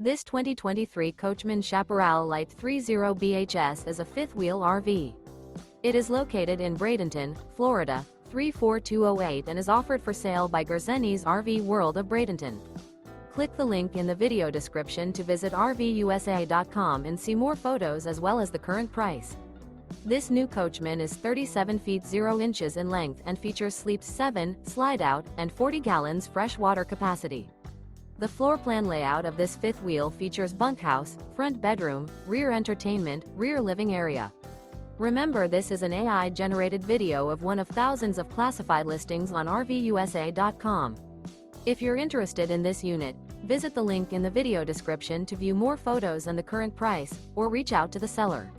This 2023 Coachmen Chaparral Lite 30 BHS is a fifth-wheel RV. It is located in Bradenton, Florida, 34208 and is offered for sale by Gerzeny's RV World of Bradenton. Click the link in the video description to visit RVUSA.com and see more photos as well as the current price. This new Coachmen is 37 feet 0 inches in length and features sleeps 7, slide-out, and 40 gallons fresh water capacity. The floor plan layout of this fifth wheel features bunkhouse, front bedroom, rear entertainment, rear living area. Remember, this is an AI-generated video of one of thousands of classified listings on RVUSA.com. If you're interested in this unit, visit the link in the video description to view more photos and the current price, or reach out to the seller.